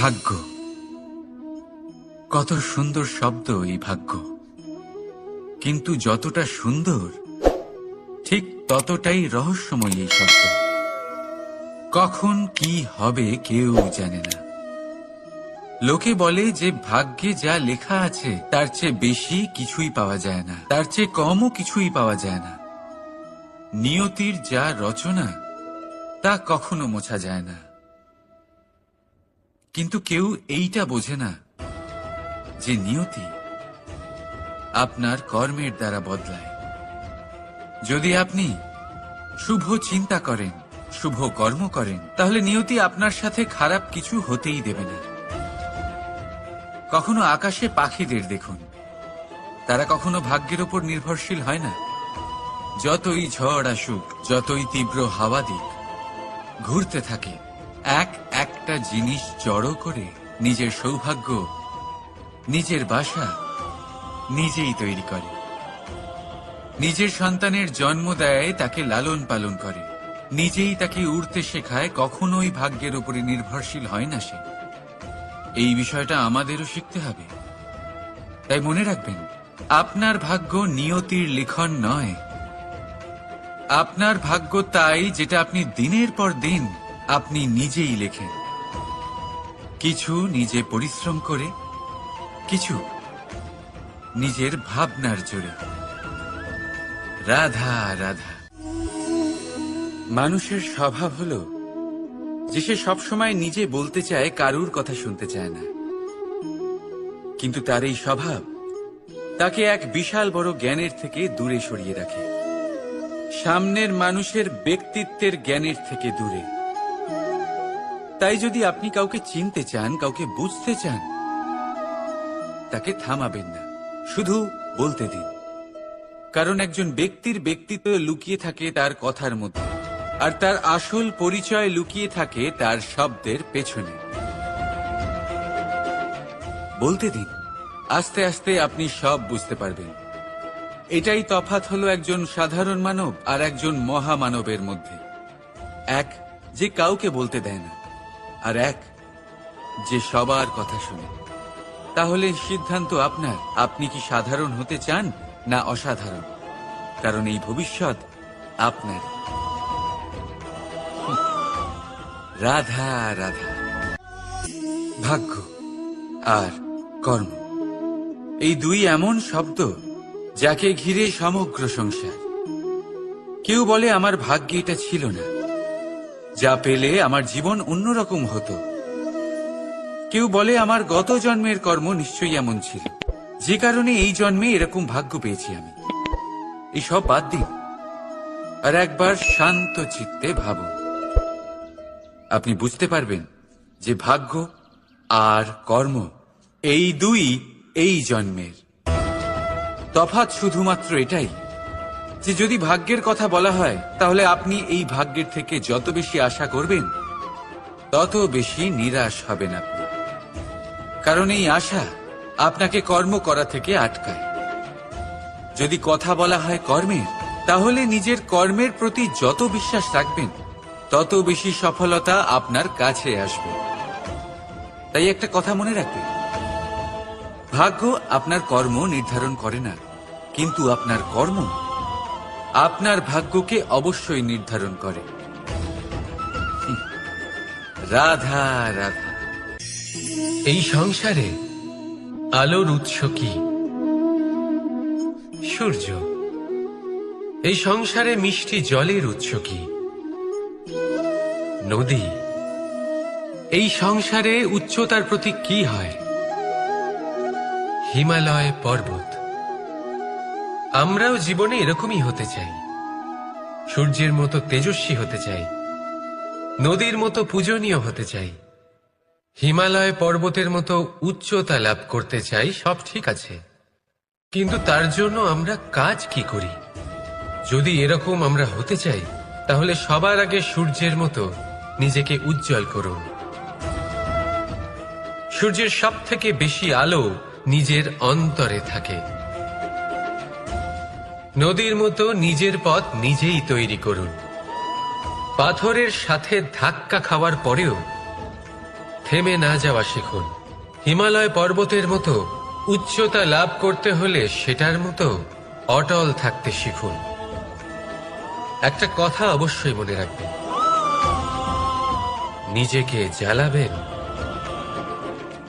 ভাগ্য, কত সুন্দর শব্দ এই ভাগ্য। কিন্তু যতটা সুন্দর ঠিক ততটাই রহস্যময় এই শব্দ। কখন কি হবে কেউ জানে না। লোকে বলে যে ভাগ্যে যা লেখা আছে তার চেয়ে বেশি কিছুই পাওয়া যায় না, তার চেয়ে কমও কিছুই পাওয়া যায় না। নিয়তির যা রচনা তা কখনো মোছা যায় না। কিন্তু কেউ এইটা বোঝে না যে নিয়তি আপনার কর্মের দ্বারা বদলায়। যদি আপনি শুভ চিন্তা করেন, শুভ কর্ম করেন, তাহলে নিয়তি আপনার সাথে খারাপ কিছু হতেই দেবে না। কখনো আকাশে পাখিদের দেখুন, তারা কখনো ভাগ্যের ওপর নির্ভরশীল হয় না। যতই ঝড় আসুক, যতই তীব্র হাওয়া দিক, ঘুরতে থাকে, একটা জিনিস জড়ো করে নিজের সৌভাগ্য, নিজের বাসা নিজেই তৈরি করে। নিজের সন্তানের জন্ম দেয়, তাকে লালন পালন করে, নিজেই তাকে উড়তে শেখায়, কখনোই ভাগ্যের উপরে নির্ভরশীল হয় না সে। এই বিষয়টা আমাদেরও শিখতে হবে। তাই মনে রাখবেন, আপনার ভাগ্য নিয়তির লিখন নয়। আপনার ভাগ্য তাই যেটা আপনি দিনের পর দিন আপনি নিজেই লেখেন। কিছু নিজে পরিশ্রম করে, কিছু নিজের ভাবনার জোরে। রাধা রাধা। মানুষের স্বভাব হলো যে সে সবসময় নিজে বলতে চায়, কারুর কথা শুনতে চায় না। কিন্তু তার এই স্বভাব তাকে এক বিশাল বড় জ্ঞানের থেকে দূরে সরিয়ে রাখে, সামনের মানুষের ব্যক্তিত্বের জ্ঞানের থেকে দূরে। তাই যদি আপনি কাউকে চিনতে চান, কাউকে বুঝতে চান, তাকে থামাবেন না, শুধু বলতে দিন। কারণ একজন ব্যক্তির ব্যক্তিত্ব লুকিয়ে থাকে তার কথার মধ্যে, আর তার আসল পরিচয় লুকিয়ে থাকে তার শব্দের পেছনে। বলতে দিন, আস্তে আস্তে আপনি সব বুঝতে পারবেন। এটাই তফাৎ হলো একজন সাধারণ মানব আর একজন মহামানবের মধ্যে। এক যে কাউকে বলতে দেয় না, আর এক যে সবার কথা শুনে। তাহলে সিদ্ধান্ত আপনার, আপনি কি সাধারণ হতে চান না অসাধারণ? কারণ এই ভবিষ্যৎ আপনার। রাধা রাধা। ভাগ্য আর কর্ম, এই দুই এমন শব্দ যাকে ঘিরে সমগ্র সংসার। কেউ বলে আমার ভাগ্যে এটা ছিল না, যা পেলে আমার জীবন অন্যরকম হতো। কেউ বলে আমার গত জন্মের কর্ম নিশ্চয়ই এমন ছিল, যে কারণে এই জন্মে এরকম ভাগ্য পেয়েছি আমি। এসব বাদ দিন আর একবার শান্ত চিত্তে ভাবুন। আপনি বুঝতে পারবেন যে ভাগ্য আর কর্ম এই দুই এই জন্মের। তফাৎ শুধুমাত্র এটাই যে যদি ভাগ্যের কথা বলা হয়, তাহলে আপনি এই ভাগ্যের থেকে যত বেশি আশা করবেন তত বেশি নিরাশ হবেন আপনি। কারণ এই আশা আপনাকে কর্ম করা থেকে আটকায়। যদি কথা বলা হয় কর্মের, তাহলে নিজের কর্মের প্রতি যত বিশ্বাস রাখবেন তত বেশি সফলতা আপনার কাছে আসবে। তাই একটা কথা মনে রাখবেন, ভাগ্য আপনার কর্ম নির্ধারণ করে না, কিন্তু আপনার কর্ম আপনার ভাগ্যকে অবশ্যই নির্ধারণ করে। রাধা রাধা। এই সংসারে আলোর উৎস কি? সূর্য। এই সংসারে মিষ্টি জলের উৎস কি? নদী। এই সংসারে উচ্চতার প্রতীক কি হয়? হিমালয় পর্বত। আমরাও জীবনে এরকমই হতে চাই, সূর্যের মতো তেজস্বী হতে চাই, নদীর মতো পূজনীয় হতে চাই, হিমালয় পর্বতের মতো উচ্চতা লাভ করতে চাই। সব ঠিক আছে, কিন্তু তার জন্য আমরা কাজ কি করি? যদি এরকম আমরা হতে চাই, তাহলে সবার আগে সূর্যের মতো নিজেকে উজ্জ্বল করুন। সূর্যের সব থেকে বেশি আলো নিজের অন্তরে থাকে। নদীর মতো নিজের পথ নিজেই তৈরি করুন। পাথরের সাথে ধাক্কা খাওয়ার পরেও থেমে না যাওয়া শিখুন। হিমালয় পর্বতের মতো উচ্চতা লাভ করতে হলে সেটার মতো অটল থাকতে শিখুন। একটা কথা অবশ্যই মনে রাখবেন, নিজেকে জ্বালাবেন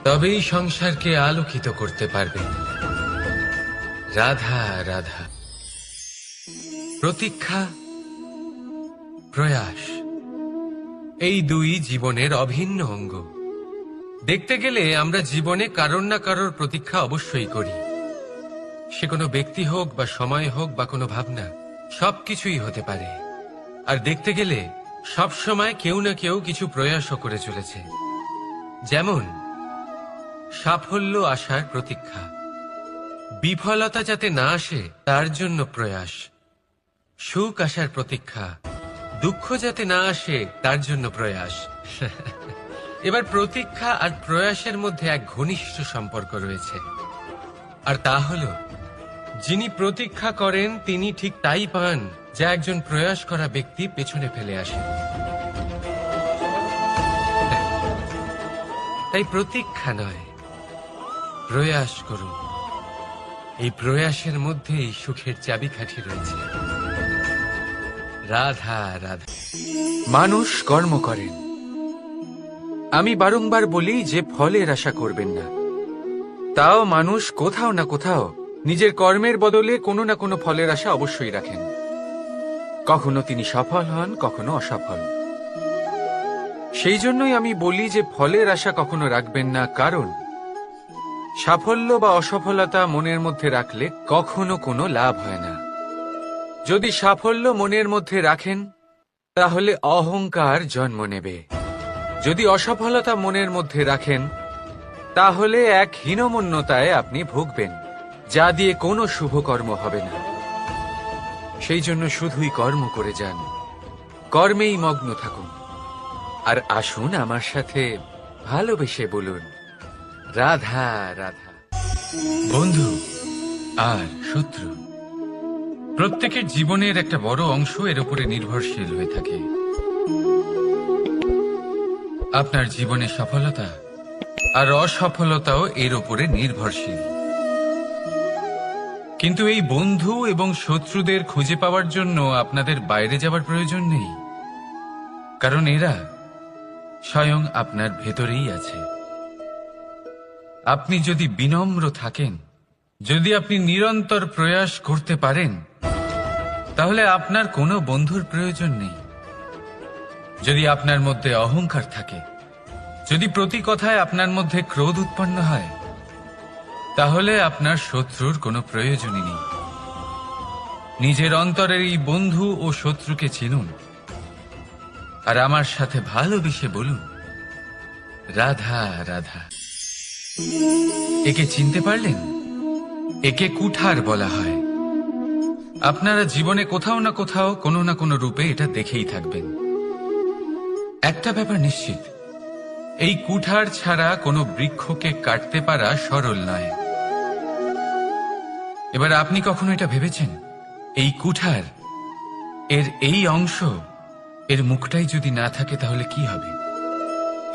তবেই সংসারকে আলোকিত করতে পারবেন। রাধা রাধা। প্রতীক্ষা, প্রয়াস, এই দুই জীবনের অভিন্ন অঙ্গ। দেখতে গেলে আমরা জীবনে কারোর না কারোর প্রতীক্ষা অবশ্যই করি। সে কোনো ব্যক্তি হোক বা সময় হোক বা কোনো ভাবনা, সবকিছুই হতে পারে। আর দেখতে গেলে সব সময় কেউ না কেউ কিছু প্রয়াসও করে চলেছে। যেমন সাফল্য আসার প্রতীক্ষা, বিফলতা যাতে না আসে তার জন্য প্রয়াস, সুখ আসার প্রতীক্ষা, দুঃখ যাতে না আসে তার জন্য প্রয়াস। এবার প্রতীক্ষা আর প্রয়াসের মধ্যে এক ঘনিষ্ঠ সম্পর্ক রয়েছে, আর তা হল যিনি প্রতীক্ষা করেন তিনি ঠিক তাই পান যা একজন প্রয়াস করা ব্যক্তি পেছনে ফেলে আসে। তাই প্রতীক্ষা নয়, প্রয়াস করুন। এই প্রয়াসের মধ্যেই সুখের চাবিকাঠি রয়েছে। রাধা রাধা। মানুষ কর্ম করেন। আমি বারংবার বলি যে ফলের আশা করবেন না। তাও মানুষ কোথাও না কোথাও নিজের কর্মের বদলে কোনো না কোনো ফলের আশা অবশ্যই রাখেন। কখনো তিনি সফল হন, কখনো অসফল। সেই জন্যই আমি বলি যে ফলের আশা কখনো রাখবেন না, কারণ সাফল্য বা অসফলতা মনের মধ্যে রাখলে কখনো কোনো লাভ হয় না। যদি সাফল্য মনের মধ্যে রাখেন তাহলে অহংকার জন্ম নেবে। যদি অসফলতা মনের মধ্যে রাখেন তাহলে এক হীনমন্যতায় আপনি ভুগবেন, যা দিয়ে কোনো শুভকর্ম হবে না। সেই জন্য শুধুই কর্ম করে যান, কর্মেই মগ্ন থাকুন। আর আসুন আমার সাথে ভালোবেসে বলুন, রাধা রাধা। বন্ধু আর শত্রু প্রত্যেকের জীবনের একটা বড় অংশ এর উপরে নির্ভরশীল হয়ে থাকে। আপনার জীবনে সফলতা আর অসফলতাও এর উপরে নির্ভরশীল। কিন্তু এই বন্ধু এবং শত্রুদের খুঁজে পাওয়ার জন্য আপনাদের বাইরে যাবার প্রয়োজন নেই, কারণ এরা স্বয়ং আপনার ভেতরেই আছে। আপনি যদি বিনম্র থাকেন, যদি আপনি নিরন্তর প্রয়াস করতে পারেন, তাহলে আপনার কোনো বন্ধুর প্রয়োজন নেই। যদি আপনার মধ্যে অহংকার থাকে, যদি প্রতি কথায় আপনার মধ্যে ক্রোধ উৎপন্ন হয়, তাহলে আপনার শত্রুর কোনো প্রয়োজনই নেই। নিজের অন্তরের এই বন্ধু ও শত্রুকে চিনুন, আর আমার সাথে ভালোবেসে বলুন, রাধা রাধা। একে চিনতে পারলেন? একে কুঠার বলা হয়। আপনারা জীবনে কোথাও না কোথাও কোনো না কোনো রূপে এটা দেখেই থাকবেন। একটা ব্যাপার নিশ্চিত, এই কুঠার ছাড়া কোনো বৃক্ষকে কাটতে পারা সরল নয়। এবার আপনি কখনো এটা ভেবেছেন, এই কুঠার এর এই অংশ, এর মুখটাই যদি না থাকে তাহলে কি হবে?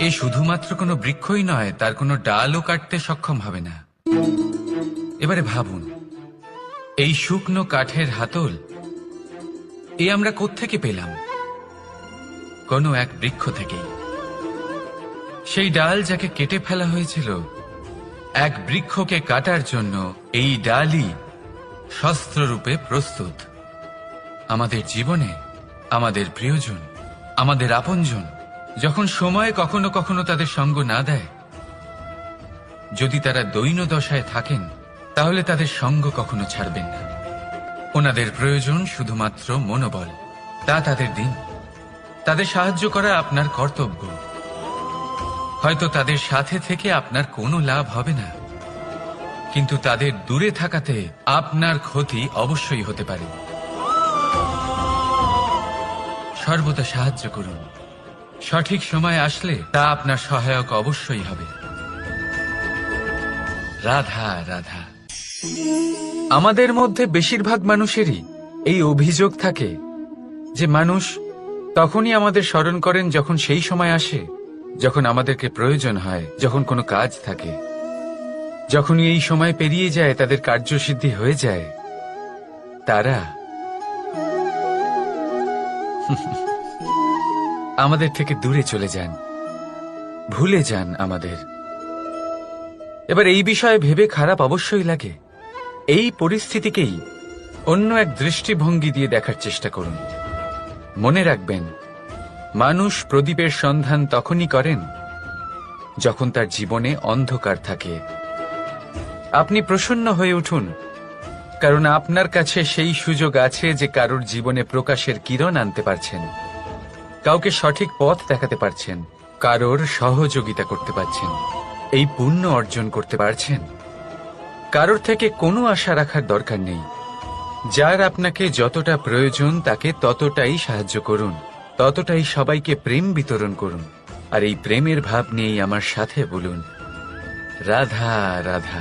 এ শুধুমাত্র কোনো বৃক্ষই নয়, তার কোনো ডালও কাটতে সক্ষম হবে না। এবারে ভাবুন, এই শুকনো কাঠের হাতল এ আমরা কোত্থেকে পেলাম? কোনো এক বৃক্ষ থেকেই। সেই ডাল যাকে কেটে ফেলা হয়েছিল এক বৃক্ষকে কাটার জন্য, এই ডালই শস্ত্ররূপে প্রস্তুত। আমাদের জীবনে আমাদের প্রিয়জন, আমাদের আপনজন যখন সময় কখনো কখনো তাদের সঙ্গ না দেয়, যদি তারা দৈন্য দশায় থাকেন, তাহলে তাদের সঙ্গ কখনো ছাড়বেন না। ওনাদের প্রয়োজন শুধুমাত্র মনোবল। তা তাদের দিন, তাদের সাহায্য করা আপনার কর্তব্য। হয়তো তাদের সাথে থেকে আপনার কোনো লাভ হবে না, কিন্তু তাদের দূরে থাকাতে আপনার ক্ষতি অবশ্যই হতে পারে। সর্বদা সাহায্য করুন। সঠিক সময় আসলে তা আপনার সহায়ক অবশ্যই হবে। রাধা রাধা। আমাদের মধ্যে বেশিরভাগ মানুষেরই এই অভিযোগ থাকে যে মানুষ তখনই আমাদের স্মরণ করেন যখন সেই সময় আসে যখন আমাদেরকে প্রয়োজন হয়, যখন কোনো কাজ থাকে, যখনই এই সময় পেরিয়ে যায়, তাদের কার্যসিদ্ধি হয়ে যায়, তারা আমাদের থেকে দূরে চলে যান, ভুলে যান আমাদের। এবার এই বিষয়ে ভেবে খারাপ অবশ্যই লাগে। এই পরিস্থিতিকেই অন্য এক দৃষ্টিভঙ্গি দিয়ে দেখার চেষ্টা করুন। মনে রাখবেন, মানুষ প্রদীপের সন্ধান তখনই করেন যখন তার জীবনে অন্ধকার থাকে। আপনি প্রসন্ন হয়ে উঠুন, কারণ আপনার কাছে সেই সুযোগ আছে যে কারোর জীবনে প্রকাশের কিরণ আনতে পারছেন, কাউকে সঠিক পথ দেখাতে পারছেন, কারোর সহযোগিতা করতে পারছেন, এই পুণ্য অর্জন করতে পারছেন। কারোর থেকে কোনো আশা রাখার দরকার নেই। যার আপনাকে যতটা প্রয়োজন তাকে ততটাই সাহায্য করুন, ততটাই সবাইকে প্রেম বিতরণ করুন। আর এই প্রেমের ভাব নিয়েই আমার সাথে বলুন, রাধা রাধা।